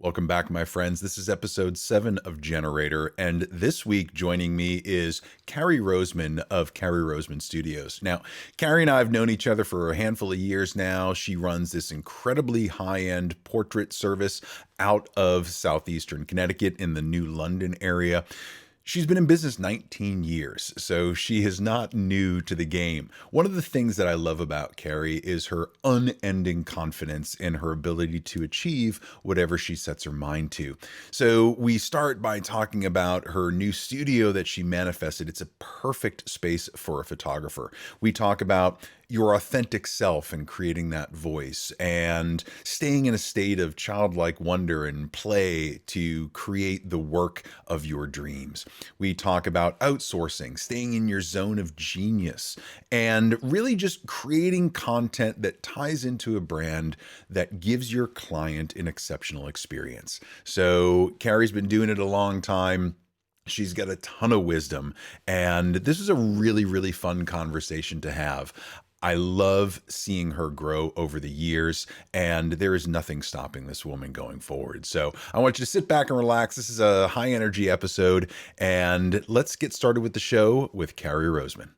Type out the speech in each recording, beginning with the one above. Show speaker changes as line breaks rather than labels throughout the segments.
Welcome back, my friends. This is episode 7 of Generator, and this week joining me is Carrie Roseman of Carrie Roseman Studios. Now, Carrie and I have known each other for a handful of years now. She runs this incredibly high-end portrait service out of southeastern Connecticut in the New London area. She's been in business 19 years, so she is not new to the game. One of the things that I love about Carrie is her unending confidence in her ability to achieve whatever she sets her mind to. So we start by talking about her new studio that she manifested. It's a perfect space for a photographer. We talk about your authentic self and creating that voice and staying in a state of childlike wonder and play to create the work of your dreams. We talk about outsourcing, staying in your zone of genius, and really just creating content that ties into a brand that gives your client an exceptional experience. So Carrie's been doing it a long time. She's got a ton of wisdom, and this is a really, really fun conversation to have. I love seeing her grow over the years, and there is nothing stopping this woman going forward. So I want you to sit back and relax. This is a high energy episode, and let's get started with the show with Carrie Roseman.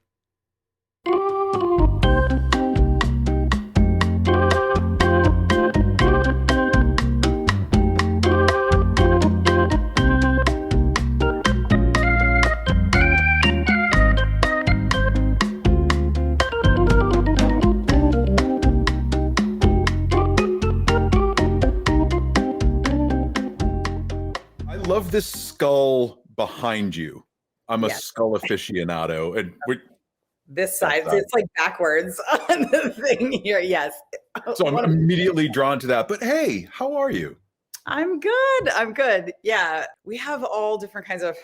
Love this skull behind you. I'm a skull aficionado, and
this side, it's like backwards on the thing here. Yes.
So I'm immediately drawn to that. But hey, how are you?
I'm good. I'm good. Yeah. We have all different kinds of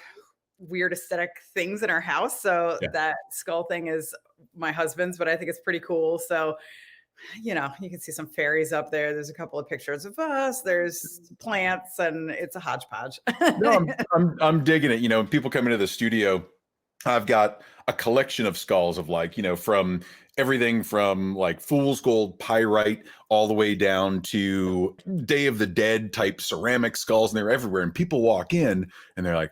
weird aesthetic things in our house. So that skull thing is my husband's, but I think it's pretty cool. So you can see some fairies up there. There's a couple of pictures of us. There's plants, and it's a hodgepodge.
No, I'm digging it. People come into the studio. I've got a collection of skulls of from everything from like fool's gold pyrite all the way down to Day of the Dead type ceramic skulls, and they're everywhere. And people walk in and they're like,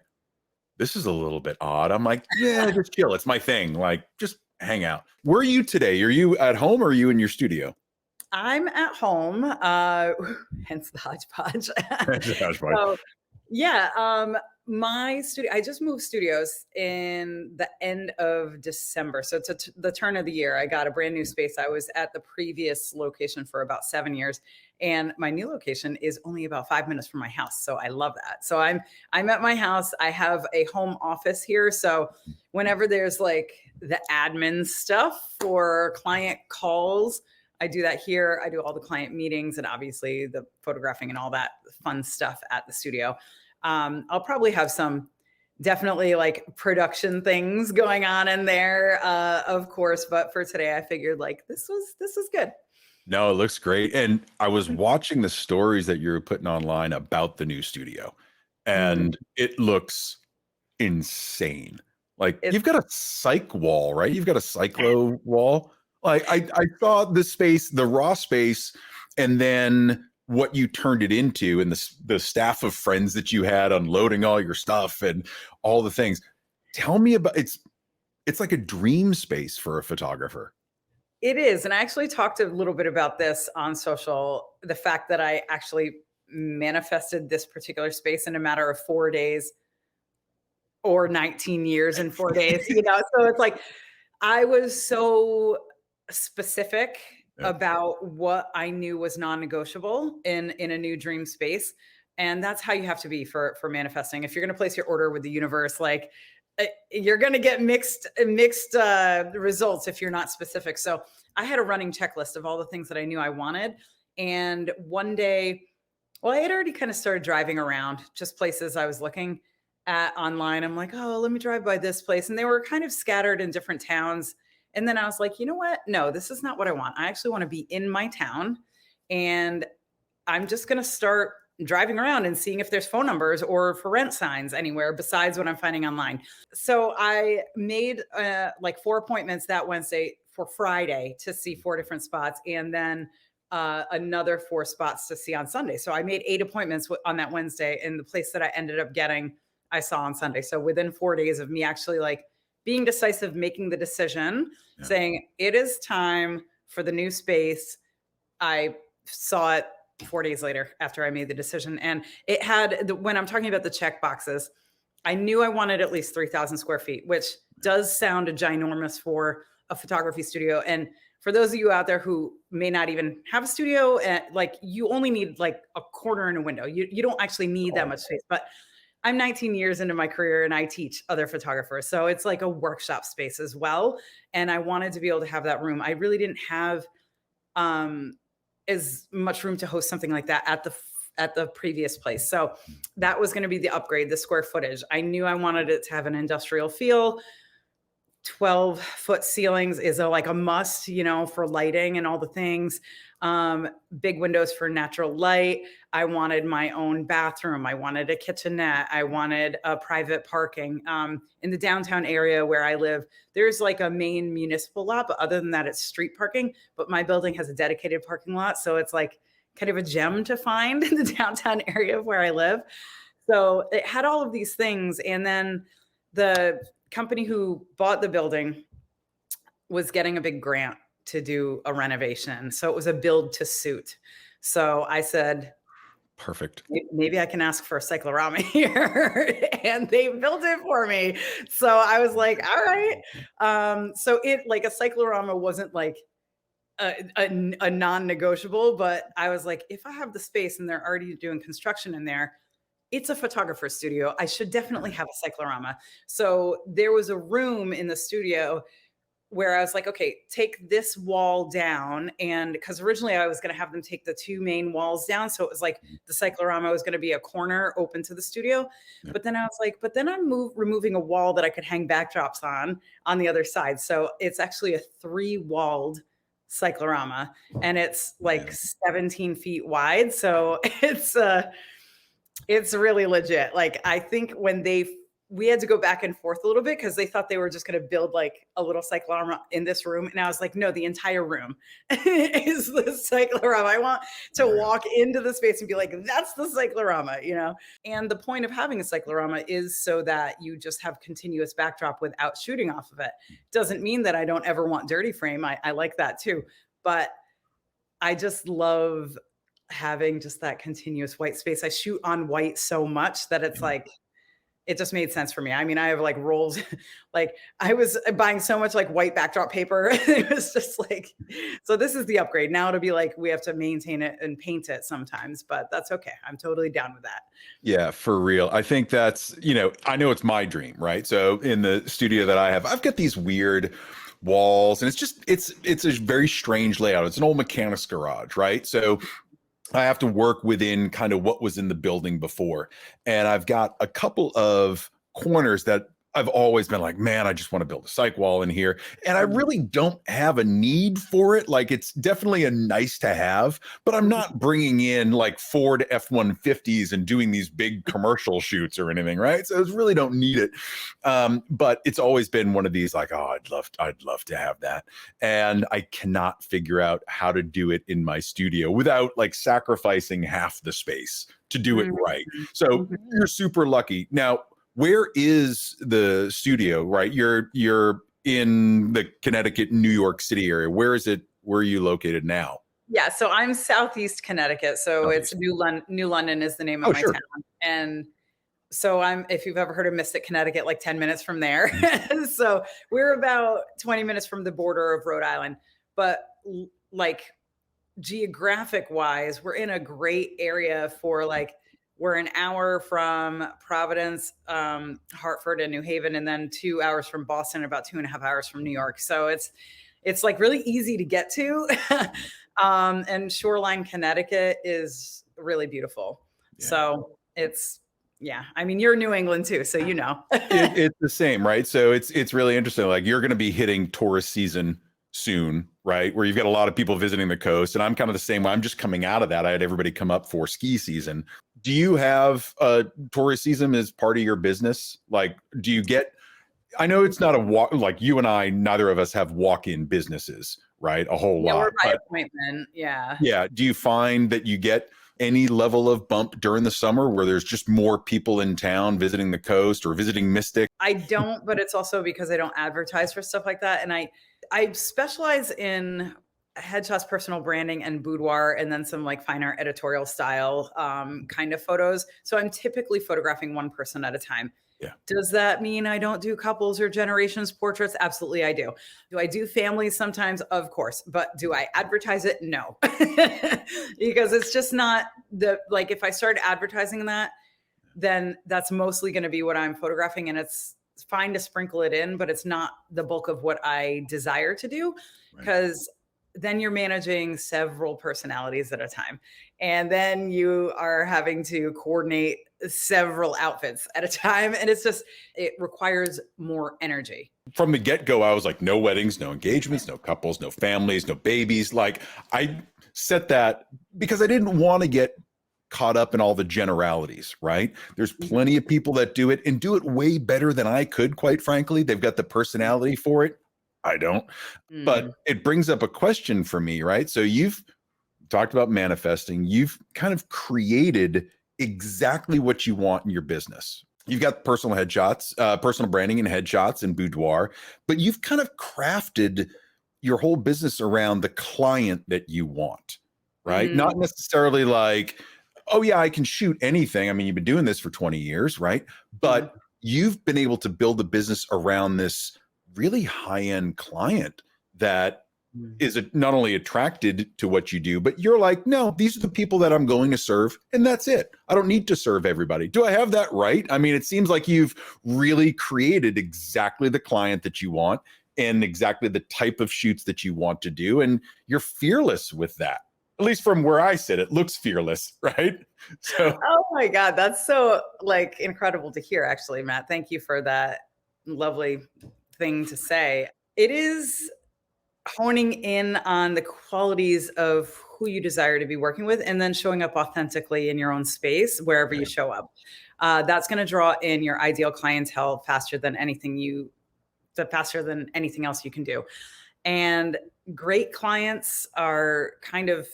"This is a little bit odd." I'm like, "Yeah, just chill. It's my thing. Like, just hang out." Where are you today? Are you at home or are you in your studio?
I'm at home, hence the hodgepodge. So, my studio, I just moved studios in the end of December. So it's the turn of the year. I got a brand new space. I was at the previous location for about 7 years, and my new location is only about 5 minutes from my house. So I love that. So I'm at my house. I have a home office here. So whenever there's like the admin stuff for client calls, I do that here. I do all the client meetings and obviously the photographing and all that fun stuff at the studio. I'll probably have some definitely like production things going on in there, of course. But for today, I figured like this was good.
No, it looks great. And I was watching the stories that you're putting online about the new studio, and it looks insane. Like you've got a psych wall, right? You've got a cyclo wall. Like I saw the space, the raw space, and then what you turned it into, and the staff of friends that you had unloading all your stuff and all the things. Tell me about it's like a dream space for a photographer.
It is. And I actually talked a little bit about this on social, the fact that I actually manifested this particular space in a matter of 4 days or 19 years in 4 days, So it's like I was so specific about what I knew was non-negotiable in a new dream space. And that's how you have to be for manifesting. If you're going to place your order with the universe, like you're going to get mixed results if you're not specific. So I had a running checklist of all the things that I knew I wanted. And one day, I had already kind of started driving around just places I was looking at online. I'm like, oh, let me drive by this place. And they were kind of scattered in different towns. And then I was like, you know what? No, this is not what I want. I actually want to be in my town. And I'm just going to start driving around and seeing if there's phone numbers or for rent signs anywhere besides what I'm finding online. So I made like 4 appointments that Wednesday for Friday to see 4 different spots. And then another 4 spots to see on Sunday. So I made 8 appointments on that Wednesday, and the place that I ended up getting, I saw on Sunday. So within 4 days of me actually like being decisive, making the decision,
Yeah.
saying it is time for the new space, I saw it 4 days later after I made the decision. And it had, when I'm talking about the check boxes, I knew I wanted at least 3,000 square feet, which does sound ginormous for a photography studio. And for those of you out there who may not even have a studio, like you only need like a corner and a window. You don't actually need that much space. But I'm 19 years into my career and I teach other photographers. So it's like a workshop space as well. And I wanted to be able to have that room. I really didn't have as much room to host something like that at the previous place. So that was going to be the upgrade, the square footage. I knew I wanted it to have an industrial feel. 12-foot ceilings is like a must, for lighting and all the things. Big windows for natural light. I wanted my own bathroom. I wanted a kitchenette. I wanted a private parking. In the downtown area where I live, there's like a main municipal lot, but other than that, it's street parking. But my building has a dedicated parking lot. So it's like kind of a gem to find in the downtown area where I live. So it had all of these things. And then the company who bought the building was getting a big grant to do a renovation. So it was a build to suit. So I said,
perfect.
Maybe I can ask for a cyclorama here. And they built it for me. So I was like, all right. So it like a cyclorama wasn't like a non-negotiable, but I was like, if I have the space and they're already doing construction in there, it's a photographer studio. I should definitely have a cyclorama. So there was a room in the studio where I was like, okay, take this wall down. And because originally I was going to have them take the 2 main walls down. So it was like the cyclorama was going to be a corner open to the studio.
Yeah.
But then I was like, but then I'm removing a wall that I could hang backdrops on the other side. So it's actually a 3-walled cyclorama and it's like 17 feet wide. So it's really legit. Like I think when we had to go back and forth a little bit because they thought they were just going to build like a little cyclorama in this room. And I was like, no, the entire room is the cyclorama. I want to walk into the space and be like, that's the cyclorama, And the point of having a cyclorama is so that you just have continuous backdrop without shooting off of it. Doesn't mean that I don't ever want dirty frame. I like that too. But I just love having just that continuous white space. I shoot on white so much that it's like, it just made sense for me. I mean, I have like rolls, like I was buying so much like white backdrop paper. It was just like, so this is the upgrade. Now it'll be like, we have to maintain it and paint it sometimes, but that's okay. I'm totally down with that.
Yeah, for real. I think that's, I know it's my dream, right? So in the studio that I have, I've got these weird walls and it's a very strange layout. It's an old mechanics garage, right? So I have to work within kind of what was in the building before. And I've got a couple of corners that I've always been like, man, I just want to build a psych wall in here. And I really don't have a need for it. Like it's definitely a nice to have, but I'm not bringing in like Ford F-150s and doing these big commercial shoots or anything, right? So I really don't need it. But it's always been one of these like, oh, I'd love to have that. And I cannot figure out how to do it in my studio without like sacrificing half the space to do it right. So you're super lucky. Now, where is the studio, right? You're in the Connecticut, New York City area. Where is it? Where are you located now?
Yeah, so I'm Southeast Connecticut. So it's New London is the name of my town. And so if you've ever heard of Mystic, Connecticut, like 10 minutes from there. So we're about 20 minutes from the border of Rhode Island. But like geographic wise, we're in a great area for like, we're an hour from Providence, Hartford, and New Haven, and then 2 hours from Boston, about 2.5 hours from New York. So it's like really easy to get to. And Shoreline, Connecticut is really beautiful. Yeah. So I mean, you're in New England too, so
it's the same, right? So it's really interesting. Like you're going to be hitting tourist season soon, right? Where you've got a lot of people visiting the coast. And I'm kind of the same way. I'm just coming out of that. I had everybody come up for ski season. Do you have a tourist season as part of your business? Like, I know it's not like you and I, neither of us have walk-in businesses, right? A whole
Yeah, we're
lot.
by
But
appointment. Yeah.
yeah, do you find that you get any level of bump during the summer where there's just more people in town visiting the coast or visiting Mystic?
I don't, but it's also because I don't advertise for stuff like that. And I specialize in headshots, personal branding, and boudoir, and then some like finer editorial style kind of photos. So I'm typically photographing one person at a time.
Yeah.
Does that mean I don't do couples or generations portraits? Absolutely, I do. Do I do families sometimes? Of course. But do I advertise it? No. Because it's just not the like if I start advertising that, then that's mostly going to be what I'm photographing. And it's fine to sprinkle it in, but it's not the bulk of what I desire to do
Right.
because then you're managing several personalities at a time. And then you are having to coordinate several outfits at a time. And it's just, it requires more energy.
From the get-go, I was like, no weddings, no engagements, no couples, no families, no babies. Like, I set that because I didn't want to get caught up in all the generalities, right? There's plenty of people that do it and do it way better than I could, quite frankly. They've got the personality for it. I don't.
Mm.
But it brings up a question for me, right? So you've talked about manifesting, you've kind of created exactly what you want in your business. You've got personal headshots, personal branding and headshots and boudoir, but you've kind of crafted your whole business around the client that you want, right?
Mm.
Not necessarily like, oh yeah, I can shoot anything. I mean, you've been doing this for 20 years, right?
Mm.
But you've been able to build a business around this really high-end client that
Mm.
is not only attracted to what you do, but you're like, no, these are the people that I'm going to serve, and that's it. I don't need to serve everybody. Do I have that right? I mean, it seems like you've really created exactly the client that you want and exactly the type of shoots that you want to do, and you're fearless with that. At least from where I sit, it looks fearless, right? So
Oh my God. That's so like incredible to hear, actually, Matt. Thank you for that lovely thing to say. It is honing in on the qualities of who you desire to be working with and then showing up authentically in your own space wherever you
right,
show up. That's going to draw in your ideal clientele faster than anything else you can do. And great clients are kind of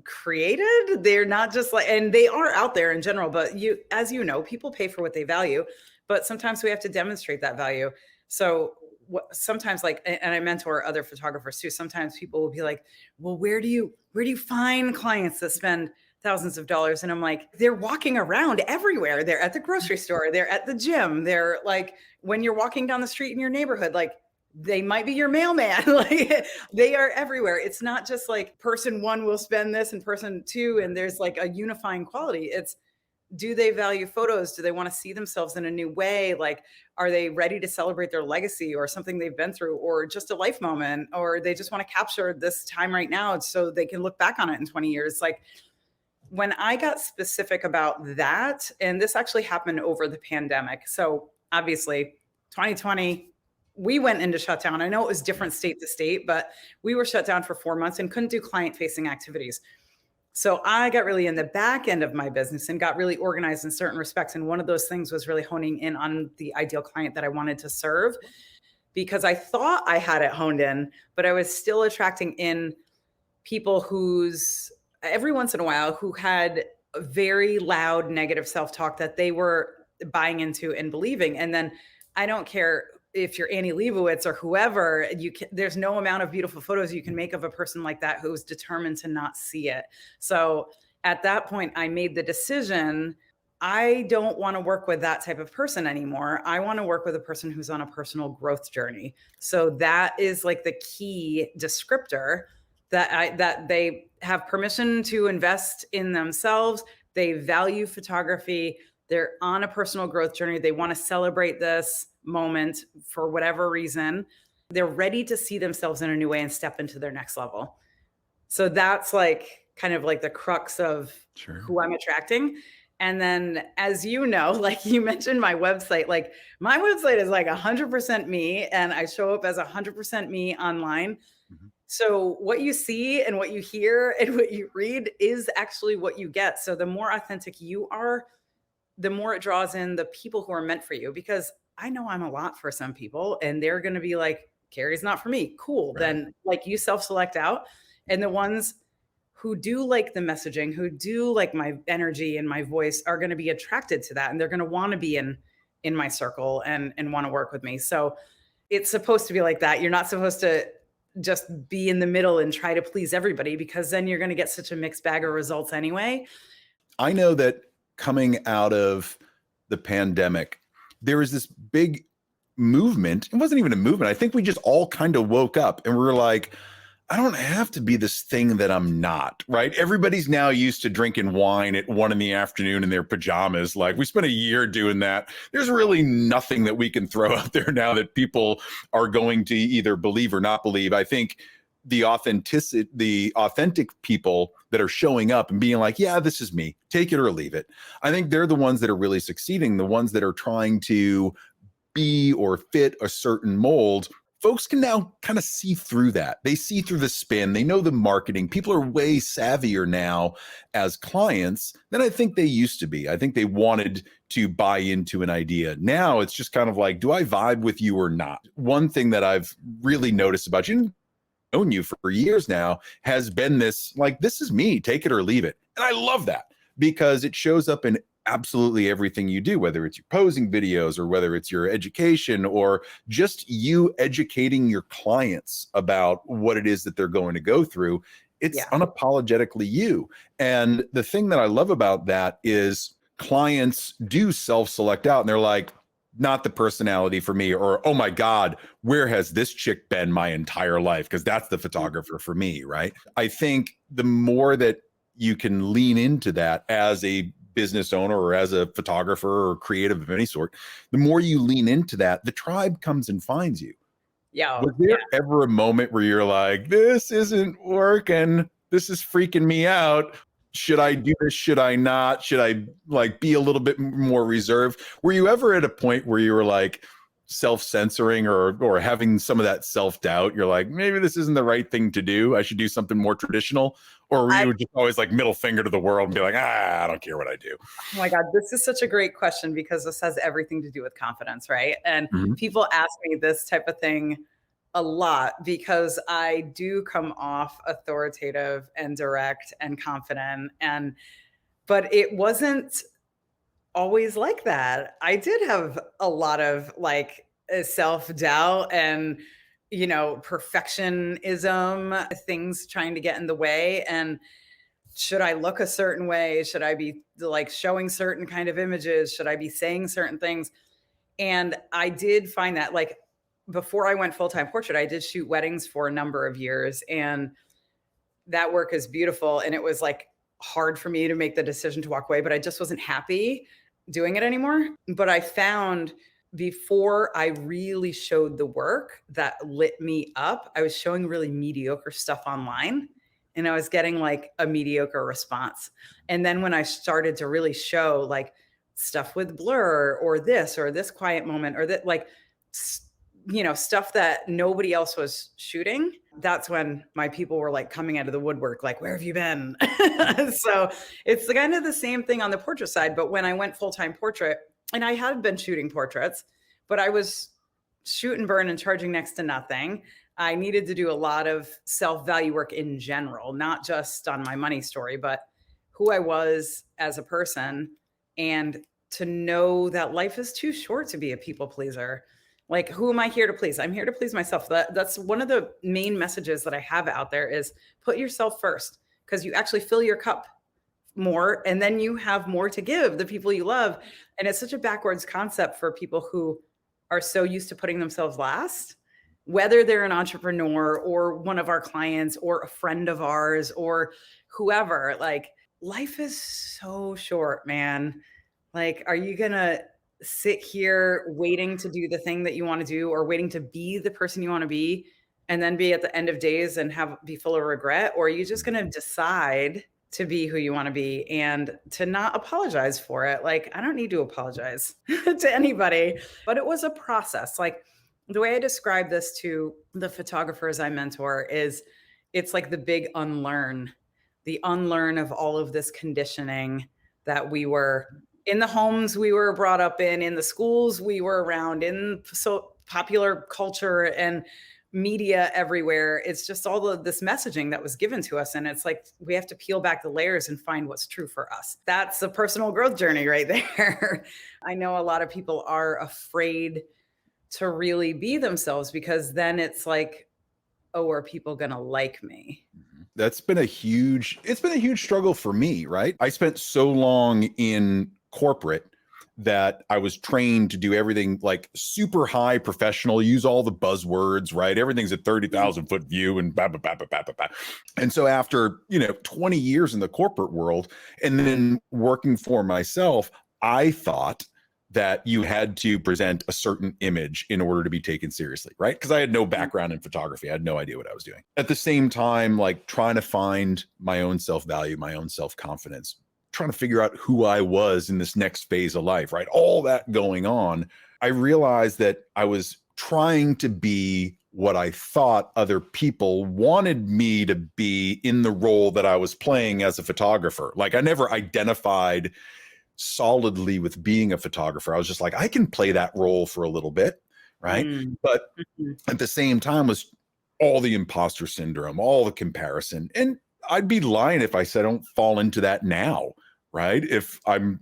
created. They're not just like, and they are out there in general, but as you know, people pay for what they value, but sometimes we have to demonstrate that value. So sometimes like, and I mentor other photographers too. Sometimes people will be like, well, where do you find clients that spend thousands of dollars? And I'm like, they're walking around everywhere. They're at the grocery store. They're at the gym. They're like, when you're walking down the street in your neighborhood, like they might be your mailman. Like they are everywhere. It's not just like person one will spend this and person two, and there's like a unifying quality. It's, do they value photos? Do they want to see themselves in a new way? Like, are they ready to celebrate their legacy or something they've been through or just a life moment? Or they just want to capture this time right now so they can look back on it in 20 years? Like, when I got specific about that, and this actually happened over the pandemic. So obviously, 2020, we went into shutdown. I know it was different state to state, but we were shut down for 4 months and couldn't do client facing activities. So I got really in the back end of my business and got really organized in certain respects. And one of those things was really honing in on the ideal client that I wanted to serve because I thought I had it honed in, but I was still attracting in people who's every once in a while who had very loud negative self-talk that they were buying into and believing. And then I don't care if you're Annie Leibovitz or whoever, there's no amount of beautiful photos you can make of a person like that who's determined to not see it. So at that point, I made the decision, I don't want to work with that type of person anymore. I want to work with a person who's on a personal growth journey. So that is like the key descriptor that they have permission to invest in themselves. They value photography. They're on a personal growth journey. They want to celebrate this moment for whatever reason. They're ready to see themselves in a new way and step into their next level. So that's like kind of like the crux of who I'm attracting. And then, as you know, like you mentioned my website, like my website is like 100% me, and I show up as 100% me online.
Mhm.
So what you see and what you hear and what you read is actually what you get. So the more authentic you are, the more it draws in the people who are meant for you. Because I know I'm a lot for some people, and they're going to be like, Carrie's not for me. Cool.
Right.
Then like you self-select out. And the ones who do like the messaging, who do like my energy and my voice are going to be attracted to that. And they're going to want to be in my circle and want to work with me. So it's supposed to be like that. You're not supposed to just be in the middle and try to please everybody because then you're going to get such a mixed bag of results anyway.
I know that coming out of the pandemic, there was this big movement. It wasn't even a movement. I think we just all kind of woke up and we were like, I don't have to be this thing that I'm not, right? Everybody's now used to drinking wine at 1 PM in their pajamas. Like we spent a year doing that. There's really nothing that we can throw out there now that people are going to either believe or not believe. I think the authentic people that are showing up and being like, yeah, this is me, take it or leave it. I think they're the ones that are really succeeding, the ones that are trying to be or fit a certain mold. Folks can now kind of see through that. They see through the spin. They know the marketing. People are way savvier now as clients than I think they used to be. I think they wanted to buy into an idea. Now it's just kind of like, do I vibe with you or not? One thing that I've really noticed about you, known you for years now, has been this, like, this is me, take it or leave it. And I love that because it shows up in absolutely everything you do, whether it's your posing videos or whether it's your education or just you educating your clients about what it is that they're going to go through. It's
Yeah.
unapologetically you. And the thing that I love about that is clients do self-select out and they're like, not the personality for me, or, oh my God, where has this chick been my entire life? Because that's the photographer for me, right? I think the more that you can lean into that as a business owner or as a photographer or creative of any sort, the more you lean into that, the tribe comes and finds you.
Yeah.
Was there ever a moment where you're like, this isn't working, this is freaking me out, should I do this, should I not, should I like be a little bit more reserved? Were you ever at a point where you were like self-censoring or having some of that self-doubt? You're like, maybe this isn't the right thing to do, I should do something more traditional? Or were you just always like middle finger to the world and be like, I don't care what I do?
Oh my God, this is such a great question because this has everything to do with confidence, right? And
Mhm.
people ask me this type of thing a lot because I do come off authoritative and direct and confident but it wasn't always like that. I did have a lot of like self-doubt and perfectionism, things trying to get in the way. And should I look a certain way? Should I be like showing certain kind of images? Should I be saying certain things? And I did find that like before I went full-time portrait, I did shoot weddings for a number of years and that work is beautiful. And it was like hard for me to make the decision to walk away, but I just wasn't happy doing it anymore. But I found before I really showed the work that lit me up, I was showing really mediocre stuff online and I was getting like a mediocre response. And then when I started to really show like stuff with blur or this quiet moment or that like stuff that nobody else was shooting, that's when my people were like coming out of the woodwork, like, where have you been? So it's kind of the same thing on the portrait side. But when I went full-time portrait, and I had been shooting portraits, but I was shoot and burn and charging next to nothing. I needed to do a lot of self-value work in general, not just on my money story, but who I was as a person and to know that life is too short to be a people pleaser. Like, who am I here to please? I'm here to please myself. That's one of the main messages that I have out there is put yourself first because you actually fill your cup more and then you have more to give the people you love. And it's such a backwards concept for people who are so used to putting themselves last, whether they're an entrepreneur or one of our clients or a friend of ours or whoever. Like, life is so short, man. Like, are you going to sit here waiting to do the thing that you want to do or waiting to be the person you want to be and then be at the end of days and be full of regret? Or are you just going to decide to be who you want to be and to not apologize for it? Like, I don't need to apologize to anybody, but it was a process. Like, the way I describe this to the photographers I mentor is it's like the big the unlearn of all of this conditioning that we were in the homes we were brought up in the schools we were around, in so popular culture. And media everywhere. It's just all of this messaging that was given to us. And it's like, we have to peel back the layers and find what's true for us. That's a personal growth journey right there. I know a lot of people are afraid to really be themselves because then it's like, oh, are people going to like me?
It's been a huge struggle for me, right? I spent so long in corporate that I was trained to do everything like super high professional, use all the buzzwords, right? Everything's a 30,000 foot view and blah, blah, blah, blah, blah, blah. And so after, 20 years in the corporate world and then working for myself, I thought that you had to present a certain image in order to be taken seriously, right? Because I had no background in photography. I had no idea what I was doing. At the same time, like trying to find my own self-value, my own self-confidence, trying to figure out who I was in this next phase of life, right? All that going on. I realized that I was trying to be what I thought other people wanted me to be in the role that I was playing as a photographer. Like I never identified solidly with being a photographer. I was just like, I can play that role for a little bit, right? But at the same time was all the imposter syndrome, all the comparison. And I'd be lying if I said I don't fall into that now, right? If I'm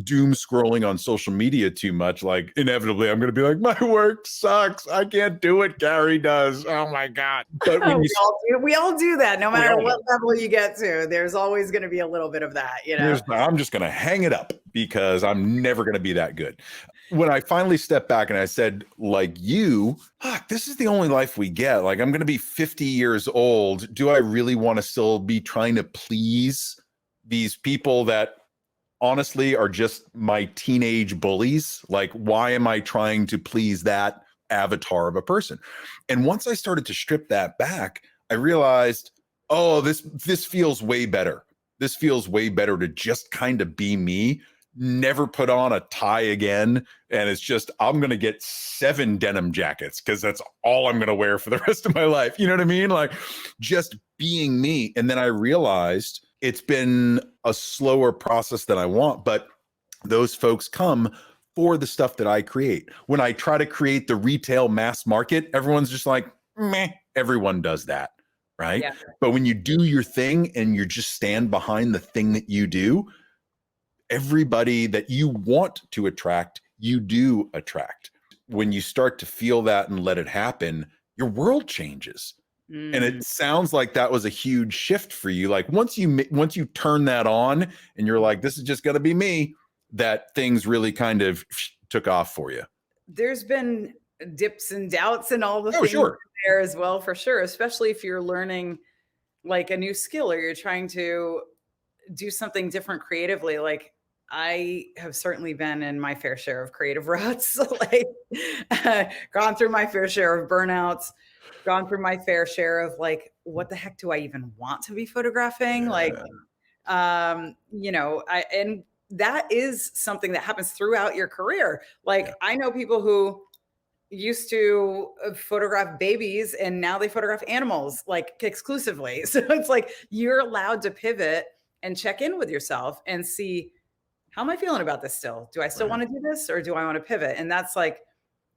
doom scrolling on social media too much, like inevitably I'm going to be like, my work sucks. I can't do what Carrie does. Oh my God. But when
we all do that. No matter what level you get to, there's always going to be a little bit of that,
I'm just going to hang it up because I'm never going to be that good. When I finally stepped back and I said, like this is the only life we get. Like I'm going to be 50 years old. Do I really want to still be trying to please these people that honestly are just my teenage bullies? Like, why am I trying to please that avatar of a person? And once I started to strip that back, I realized, oh, this feels way better. This feels way better to just kind of be me, never put on a tie again. And it's just, I'm going to get 7 denim jackets because that's all I'm going to wear for the rest of my life. You know what I mean? Like just being me. And then I realized it's been a slower process than I want, but those folks come for the stuff that I create. When I try to create the retail mass market, everyone's just like, meh, everyone does that, right?
Yeah.
But when you do your thing and you just stand behind the thing that you do, everybody that you want to attract, you do attract. When you start to feel that and let it happen, your world changes. And it sounds like that was a huge shift for you. Like once you turn that on and you're like, this is just going to be me, that things really kind of took off for you.
There's been dips and doubts and all the things there as well, for sure. Especially if you're learning like a new skill or you're trying to do something different creatively. Like I have certainly been in my fair share of creative ruts, like gone through my fair share of burnouts, gone through my fair share of like, what the heck do I even want to be photographing?
Yeah.
Like, and that is something that happens throughout your career. Like I know people who used to photograph babies and now they photograph animals like exclusively. So it's like, you're allowed to pivot and check in with yourself and see, how am I feeling about this still? Do I still want to do this or do I want to pivot? And that's what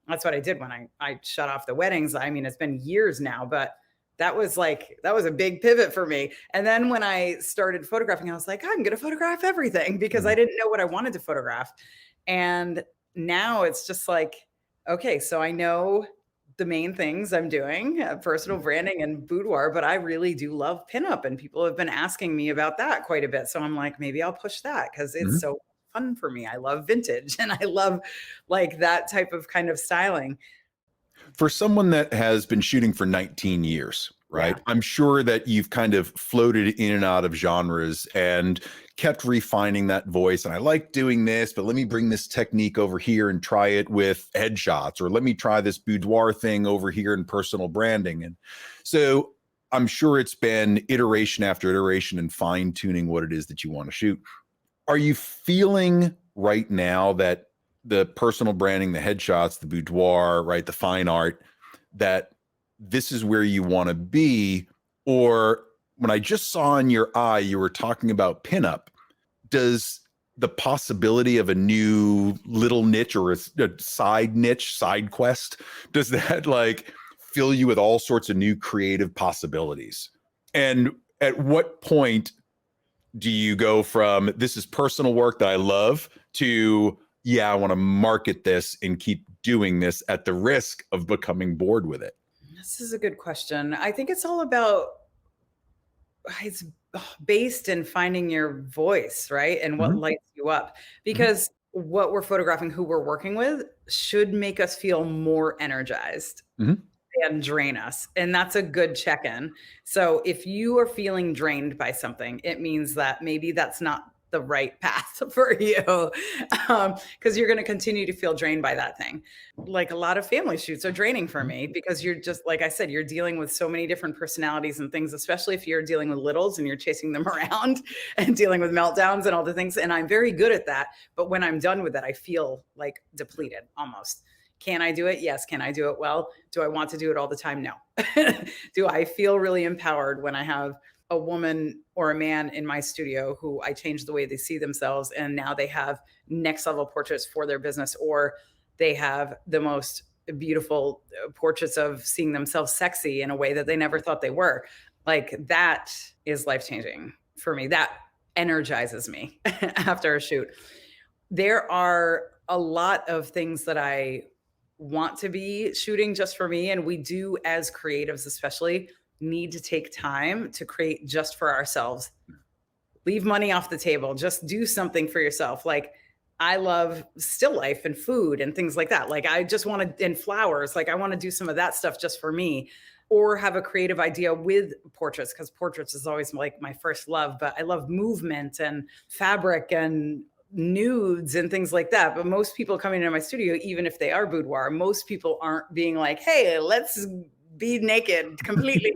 I did when I shut off the weddings. I mean, it's been years now, but that was a big pivot for me. And then when I started photographing, I was like, I'm going to photograph everything because I didn't know what I wanted to photograph. And now it's just like, okay, so I know the main things I'm doing, personal branding and boudoir, but I really do love pinup and people have been asking me about that quite a bit. So I'm like, maybe I'll push that because it's so fun for me. I love vintage and I love like that type of kind of styling.
For someone that has been shooting for 19 years, right?
Yeah.
I'm sure that you've kind of floated in and out of genres and kept refining that voice. And I like doing this, but let me bring this technique over here and try it with headshots, or let me try this boudoir thing over here in personal branding. And so I'm sure it's been iteration after iteration and fine tuning what it is that you want to shoot. Are you feeling right now that the personal branding, the headshots, the boudoir, right, the fine art, that this is where you want to be? Or when I just saw in your eye, you were talking about pinup, does the possibility of a new little niche or a side niche, side quest, does that like fill you with all sorts of new creative possibilities. And at what point do you go from this is personal work that I love to, yeah, I want to market this and keep doing this at the risk of becoming bored with it?
This is a good question. I think it's all about it's based in finding your voice, right? And what
Mhm,
lights you up.
mhm,
Because what we're photographing, who we're working with, should make us feel more energized
mhm.
and drain us. And that's a good check in. So if you are feeling drained by something, it means that maybe that's not the right path for you because you're going to continue to feel drained by that thing. Like a lot of family shoots are draining for
Mhm.
me because you're just, like I said, you're dealing with so many different personalities and things, especially if you're dealing with littles and you're chasing them around and dealing with meltdowns and all the things. And I'm very good at that. But when I'm done with it, I feel like depleted almost. Can I do it? Yes. Can I do it well? Do I want to do it all the time? No. Do I feel really empowered when I have a woman or a man in my studio who I change the way they see themselves and now they have next level portraits for their business, or they have the most beautiful portraits of seeing themselves sexy in a way that they never thought they were. Like that is life changing for me. That energizes me after a shoot. There are a lot of things that I want to be shooting just for me. And we do, as creatives, especially, need to take time to create just for ourselves. Leave money off the table. Just do something for yourself. Like, I love still life and food and things like that. Like, I just want to, and flowers, like, I want to do some of that stuff just for me, or have a creative idea with portraits, because portraits is always like my first love. But I love movement and fabric and nudes and things like that. But most people coming into my studio, even if they are boudoir, most people aren't being like, hey, let's be naked completely,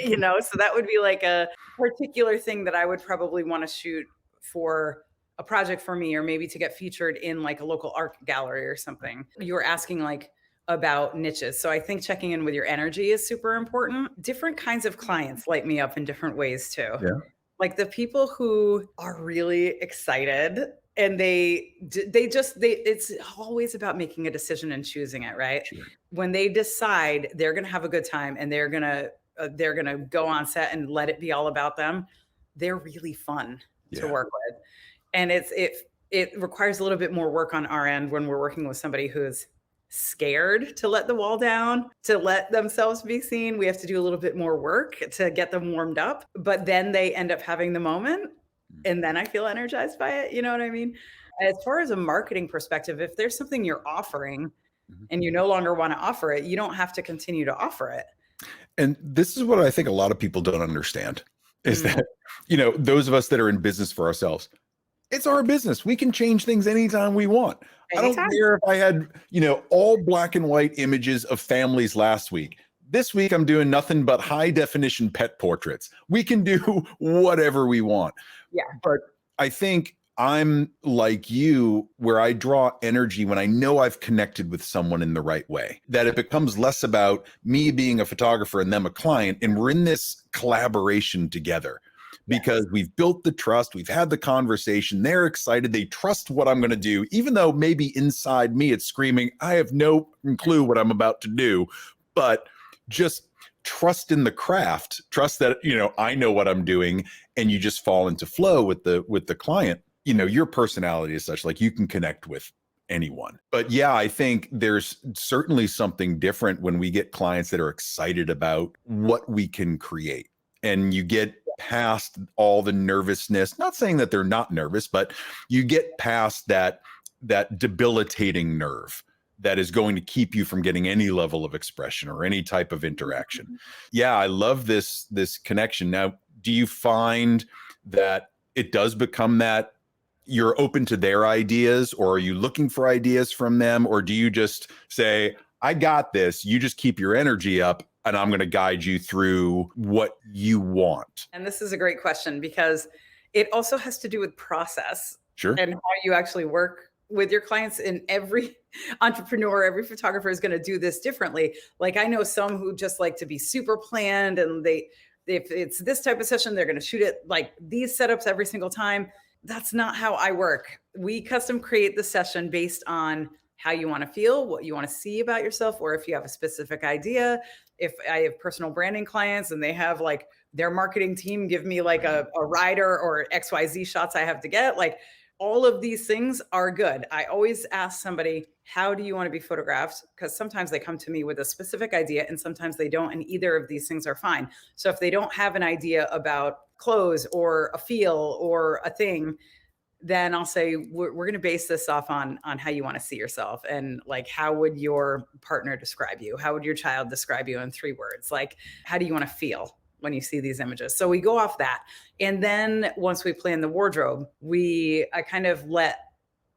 So that would be like a particular thing that I would probably want to shoot for a project for me, or maybe to get featured in like a local art gallery or something. You were asking like about niches. So I think checking in with your energy is super important. Different kinds of clients light me up in different ways too.
Yeah,
Like the people who are really excited and they it's always about making a decision and choosing it, right?
sure.
When they decide they're going to have a good time and they're going to go on set and let it be all about them, they're really fun to
Yeah.
work with. And it requires a little bit more work on our end when we're working with somebody who's scared to let the wall down, to let themselves be seen. We have to do a little bit more work to get them warmed up, but then they end up having the moment and then I feel energized by it, you know what I mean? As far as a marketing perspective, if there's something you're offering
Mhm.
and you no longer want to offer it, you don't have to continue to offer it.
And this is what I think a lot of people don't understand is
Mm,
that, those of us that are in business for ourselves, it's our business. We can change things anytime we want. I don't
anytime.
care if I had, all black and white images of families last week. This week, I'm doing nothing but high definition pet portraits. We can do whatever we want.
Yeah.
But I think I'm like you, where I draw energy when I know I've connected with someone in the right way, that it becomes less about me being a photographer and them a client. And we're in this collaboration together
Yes.
because we've built the trust, we've had the conversation, they're excited, they trust what I'm going to do, even though maybe inside me it's screaming, I have no clue what I'm about to do. But just trust in the craft, trust that, I know what I'm doing, and you just fall into flow with the client. Your personality is such, like, you can connect with anyone. But yeah, I think there's certainly something different when we get clients that are excited about what we can create, and you get past all the nervousness, not saying that they're not nervous, but you get past that debilitating nerve that is going to keep you from getting any level of expression or any type of interaction. Yeah, I love this connection. Now, do you find that it does become that you're open to their ideas, or are you looking for ideas from them, or do you just say, I got this, you just keep your energy up and I'm going to guide you through what you want?
And this is a great question because it also has to do with process
Sure.
and how you actually work with your clients. And every entrepreneur, every photographer is going to do this differently. Like I know some who just like to be super planned and if it's this type of session, they're going to shoot it like these setups every single time. That's not how I work. We custom create the session based on how you want to feel, what you want to see about yourself, or if you have a specific idea, if I have personal branding clients and they have like their marketing team give me like a rider or XYZ shots I have to get, like all of these things are good. I always ask somebody, how do you want to be photographed? Because sometimes they come to me with a specific idea and sometimes they don't. And either of these things are fine. So if they don't have an idea about clothes or a feel or a thing, then I'll say we're going to base this off on how you want to see yourself, and like how would your partner describe you? How would your child describe you in 3 words? Like how do you want to feel when you see these images? So we go off that, and then once we plan the wardrobe, I kind of let